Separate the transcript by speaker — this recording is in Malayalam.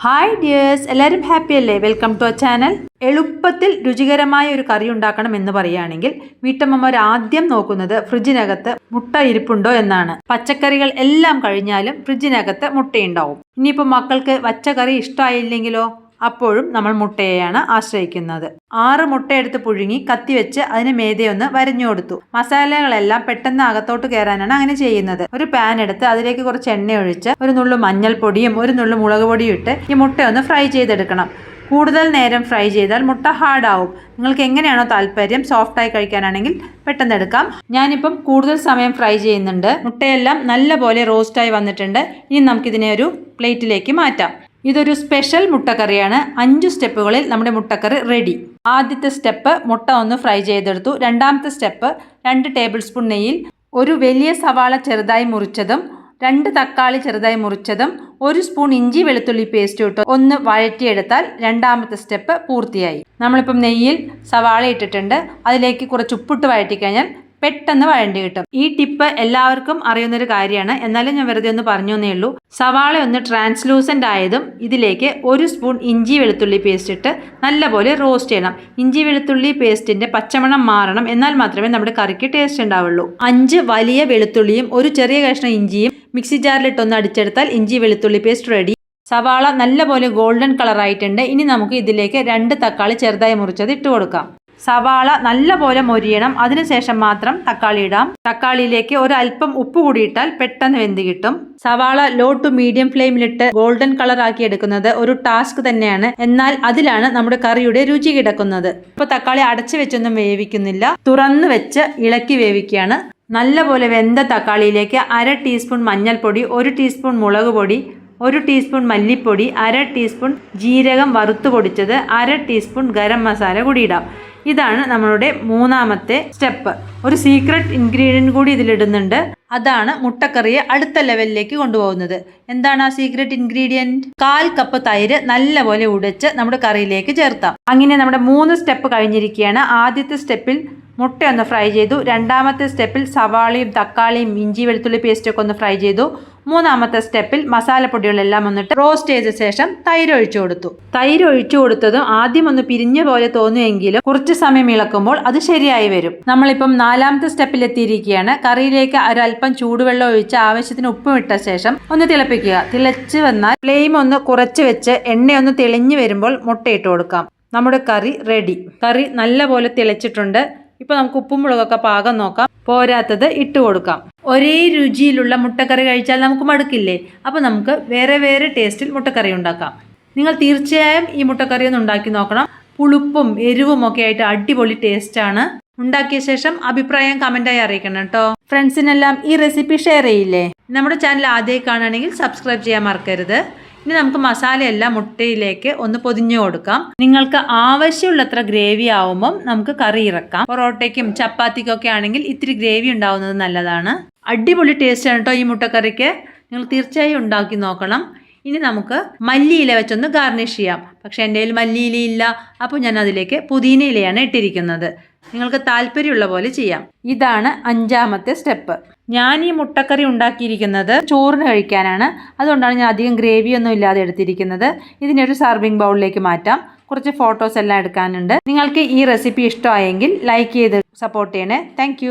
Speaker 1: ഹായ് ഡിയേഴ്സ്, എല്ലാവരും ഹാപ്പി അല്ലേ? Welcome to our channel. എളുപ്പത്തിൽ രുചികരമായ ഒരു കറി ഉണ്ടാക്കണം എന്ന് പറയുകയാണെങ്കിൽ വീട്ടമ്മമാർ ആദ്യം നോക്കുന്നത് ഫ്രിഡ്ജിനകത്ത് മുട്ട ഇരിപ്പുണ്ടോ എന്നാണ്. പച്ചക്കറികൾ എല്ലാം കഴിഞ്ഞാലും ഫ്രിഡ്ജിനകത്ത് മുട്ടയുണ്ടാവും. ഇനിയിപ്പോൾ മക്കൾക്ക് പച്ചക്കറി ഇഷ്ടമായില്ലെങ്കിലോ? അപ്പോഴും നമ്മൾ മുട്ടയെയാണ് ആശ്രയിക്കുന്നത്. 6 മുട്ടയെടുത്ത് പുഴുങ്ങി കത്തി വെച്ച് അതിന് മേതെയൊന്ന് വരഞ്ഞു കൊടുത്തു. മസാലകളെല്ലാം പെട്ടെന്ന് അകത്തോട്ട് കയറാനാണ് അങ്ങനെ ചെയ്യുന്നത്. ഒരു പാൻ എടുത്ത് അതിലേക്ക് കുറച്ച് എണ്ണ ഒഴിച്ച് ഒരു നുള്ളു മഞ്ഞൾപ്പൊടിയും ഒരു നുള്ളു മുളക് പൊടിയും ഇട്ട് ഈ മുട്ടയൊന്ന് ഫ്രൈ ചെയ്തെടുക്കണം. കൂടുതൽ നേരം ഫ്രൈ ചെയ്താൽ മുട്ട ഹാർഡാവും. നിങ്ങൾക്ക് എങ്ങനെയാണോ താല്പര്യം, സോഫ്റ്റായി കഴിക്കാനാണെങ്കിൽ പെട്ടെന്ന് എടുക്കാം. ഞാനിപ്പം കൂടുതൽ സമയം ഫ്രൈ ചെയ്യുന്നുണ്ട്. മുട്ടയെല്ലാം നല്ലപോലെ റോസ്റ്റായി വന്നിട്ടുണ്ട്. ഇനി നമുക്കിതിനെ ഒരു പ്ലേറ്റിലേക്ക് മാറ്റാം. ഇതൊരു സ്പെഷ്യൽ മുട്ടക്കറിയാണ്. 5 സ്റ്റെപ്പുകളിൽ നമ്മുടെ മുട്ടക്കറി റെഡി. ആദ്യത്തെ സ്റ്റെപ്പ് മുട്ട ഒന്ന് ഫ്രൈ ചെയ്തെടുത്തു. രണ്ടാമത്തെ സ്റ്റെപ്പ് 2 ടേബിൾ സ്പൂൺ നെയ്യിൽ ഒരു വലിയ സവാള ചെറുതായി മുറിച്ചതും 2 തക്കാളി ചെറുതായി മുറിച്ചതും 1 സ്പൂൺ ഇഞ്ചി വെളുത്തുള്ളി പേസ്റ്റ് ഇട്ട് ഒന്ന് വഴറ്റിയെടുത്താൽ രണ്ടാമത്തെ സ്റ്റെപ്പ് പൂർത്തിയായി. നമ്മളിപ്പം നെയ്യിൽ സവാള ഇട്ടിട്ടുണ്ട്. അതിലേക്ക് കുറച്ച് ഉപ്പിട്ട് വഴറ്റിക്കഴിഞ്ഞാൽ പെട്ടെന്ന് വഴണ്ടി കിട്ടും. ഈ ടിപ്പ് എല്ലാവർക്കും അറിയുന്നൊരു കാര്യമാണ്, എന്നാലും ഞാൻ വെറുതെ ഒന്ന് പറഞ്ഞു എന്നേ ഉള്ളൂ. സവാള ഒന്ന് ട്രാൻസ്ലൂസൻ്റ് ആയതും ഇതിലേക്ക് 1 സ്പൂൺ ഇഞ്ചി വെളുത്തുള്ളി പേസ്റ്റ് ഇട്ട് നല്ലപോലെ റോസ്റ്റ് ചെയ്യണം. ഇഞ്ചി വെളുത്തുള്ളി പേസ്റ്റിൻ്റെ പച്ചമണം മാറണം, എന്നാൽ മാത്രമേ നമ്മുടെ കറിക്ക് ടേസ്റ്റ് ഉണ്ടാവുള്ളൂ. 5 വലിയ വെളുത്തുള്ളിയും ഒരു ചെറിയ കഷ്ണം ഇഞ്ചിയും മിക്സി ജാറിലിട്ടൊന്ന് അടിച്ചെടുത്താൽ ഇഞ്ചി വെളുത്തുള്ളി പേസ്റ്റ് റെഡി. സവാള നല്ലപോലെ ഗോൾഡൻ കളറായിട്ടുണ്ട്. ഇനി നമുക്ക് ഇതിലേക്ക് 2 തക്കാളി ചെറുതായി മുറിച്ചത് ഇട്ട് കൊടുക്കാം. സവാള നല്ലപോലെ മൊരിയണം. അതിനുശേഷം മാത്രം തക്കാളി ഇടാം. തക്കാളിയിലേക്ക് ഒരല്പം ഉപ്പ് കൂടി ഇട്ടാൽ പെട്ടെന്ന് വെന്ത് കിട്ടും. സവാള ലോ ടു മീഡിയം ഫ്ലെയിമിലിട്ട് ഗോൾഡൻ കളർ ആക്കി എടുക്കുന്നത് ഒരു ടാസ്ക് തന്നെയാണ്, എന്നാൽ അതിലാണ് നമ്മുടെ കറിയുടെ രുചി കിടക്കുന്നത്. ഇപ്പോൾ തക്കാളി അടച്ചു വെച്ചൊന്നും വേവിക്കുന്നില്ല, തുറന്നു വെച്ച് ഇളക്കി വേവിക്കുകയാണ്. നല്ലപോലെ വെന്ത തക്കാളിയിലേക്ക് 1/2 ടീസ്പൂൺ മഞ്ഞൾപ്പൊടി, 1 ടീസ്പൂൺ മുളക് പൊടി, 1 ടീസ്പൂൺ മല്ലിപ്പൊടി, 1/2 ടീസ്പൂൺ ജീരകം വറുത്ത് പൊടിച്ചത്, 1/2 ടീസ്പൂൺ ഗരം മസാല കൂടി ഇടാം. ഇതാണ് നമ്മളുടെ മൂന്നാമത്തെ സ്റ്റെപ്പ്. ഒരു സീക്രട്ട് ഇൻഗ്രീഡിയൻറ്റ് കൂടി ഇതിലിടുന്നുണ്ട്. അതാണ് മുട്ടക്കറിയെ അടുത്ത ലെവലിലേക്ക് കൊണ്ടുപോകുന്നത്. എന്താണ് ആ സീക്രട്ട് ഇൻഗ്രീഡിയൻറ്റ്? 1/4 കപ്പ് തൈര് നല്ലപോലെ ഉടച്ച് നമ്മുടെ കറിയിലേക്ക് ചേർത്താം. അങ്ങനെ നമ്മുടെ 3 സ്റ്റെപ്പ് കഴിഞ്ഞിരിക്കുകയാണ്. ആദ്യത്തെ സ്റ്റെപ്പിൽ മുട്ടയൊന്ന് ഫ്രൈ ചെയ്തു. രണ്ടാമത്തെ സ്റ്റെപ്പിൽ സവാളയും തക്കാളിയും ഇഞ്ചി വെളുത്തുള്ളി പേസ്റ്റൊക്കെ ഒന്ന് ഫ്രൈ ചെയ്തു. മൂന്നാമത്തെ സ്റ്റെപ്പിൽ മസാലപ്പൊടികളെല്ലാം വന്നിട്ട് റോസ്റ്റ് ചെയ്ത ശേഷം തൈര് ഒഴിച്ചു കൊടുത്തു. തൈര് ഒഴിച്ചു കൊടുത്തതും ആദ്യം ഒന്ന് പിരിഞ്ഞ പോലെ തോന്നുമെങ്കിലും കുറച്ച് സമയം ഇളക്കുമ്പോൾ അത് ശരിയായി വരും. നമ്മളിപ്പം 4ാമത്തെ സ്റ്റെപ്പിൽ എത്തിയിരിക്കുകയാണ്. കറിയിലേക്ക് ഒരല്പം ചൂടുവെള്ളം ഒഴിച്ച് ആവശ്യത്തിന് ഉപ്പും ഇട്ട ശേഷം ഒന്ന് തിളപ്പിക്കുക. തിളച്ച് വന്നാൽ ഫ്ലെയിം ഒന്ന് കുറച്ച് വെച്ച് എണ്ണയൊന്ന് തെളിഞ്ഞു വരുമ്പോൾ മുട്ടയിട്ട് കൊടുക്കാം. നമ്മുടെ കറി റെഡി. കറി നല്ലപോലെ തിളച്ചിട്ടുണ്ട്. ഇപ്പോൾ നമുക്ക് ഉപ്പും മുളകൊക്കെ പാകം നോക്കാം. പോരാത്തത് ഇട്ട് കൊടുക്കാം. ഒരേ രുചിയിലുള്ള മുട്ടക്കറി കഴിച്ചാൽ നമുക്ക് മടുക്കില്ലേ? അപ്പോൾ നമുക്ക് വേറെ വേറെ ടേസ്റ്റിൽ മുട്ടക്കറി ഉണ്ടാക്കാം. നിങ്ങൾ തീർച്ചയായും ഈ മുട്ടക്കറി ഒന്ന് ഉണ്ടാക്കി നോക്കണം. പുളിപ്പും എരിവും ഒക്കെ ആയിട്ട് അടിപൊളി ടേസ്റ്റാണ്. ഉണ്ടാക്കിയ ശേഷം അഭിപ്രായം കമൻറ്റായി അറിയിക്കണം കേട്ടോ. ഫ്രണ്ട്സിനെല്ലാം ഈ റെസിപ്പി ഷെയർ ചെയ്യില്ലേ? നമ്മുടെ ചാനൽ ആദ്യമായി കാണുകയാണെങ്കിൽ സബ്സ്ക്രൈബ് ചെയ്യാൻ മറക്കരുത്. ഇനി നമുക്ക് മസാലയെല്ലാം മുട്ടയിലേക്ക് ഒന്ന് പൊതിഞ്ഞു കൊടുക്കാം. നിങ്ങൾക്ക് ആവശ്യമുള്ളത്ര ഗ്രേവി ആവുമ്പം നമുക്ക് കറി ഇറക്കാം. പൊറോട്ടയ്ക്കും ചപ്പാത്തിക്കും ഒക്കെ ആണെങ്കിൽ ഇത്തിരി ഗ്രേവി ഉണ്ടാവുന്നത് നല്ലതാണ്. അടിപൊളി ടേസ്റ്റാണ് കേട്ടോ ഈ മുട്ടക്കറിക്ക്. നിങ്ങൾ തീർച്ചയായും ഉണ്ടാക്കി നോക്കണം. ഇനി നമുക്ക് മല്ലിയില വെച്ചൊന്ന് ഗാർണിഷ് ചെയ്യാം. പക്ഷേ എൻ്റെ കയ്യിൽ മല്ലിയില ഇല്ല, അപ്പോൾ ഞാൻ അതിലേക്ക് പുതിന ഇലയാണ് ഇട്ടിരിക്കുന്നത്. നിങ്ങൾക്ക് താല്പര്യമുള്ള പോലെ ചെയ്യാം. ഇതാണ് 5ാമത്തെ സ്റ്റെപ്പ്. ഞാൻ ഈ മുട്ടക്കറി ഉണ്ടാക്കിയിരിക്കുന്നത് ചോറിന് കഴിക്കാനാണ്. അതുകൊണ്ടാണ് ഞാൻ അധികം ഗ്രേവിയൊന്നും ഇല്ലാതെ എടുത്തിരിക്കുന്നത്. ഇതിനൊരു സർവിങ് ബൗളിലേക്ക് മാറ്റാം. കുറച്ച് ഫോട്ടോസ് എല്ലാം എടുക്കാനുണ്ട്. നിങ്ങൾക്ക് ഈ റെസിപ്പി ഇഷ്ടമായെങ്കിൽ ലൈക്ക് ചെയ്ത് സപ്പോർട്ട് ചെയ്യണേ. താങ്ക്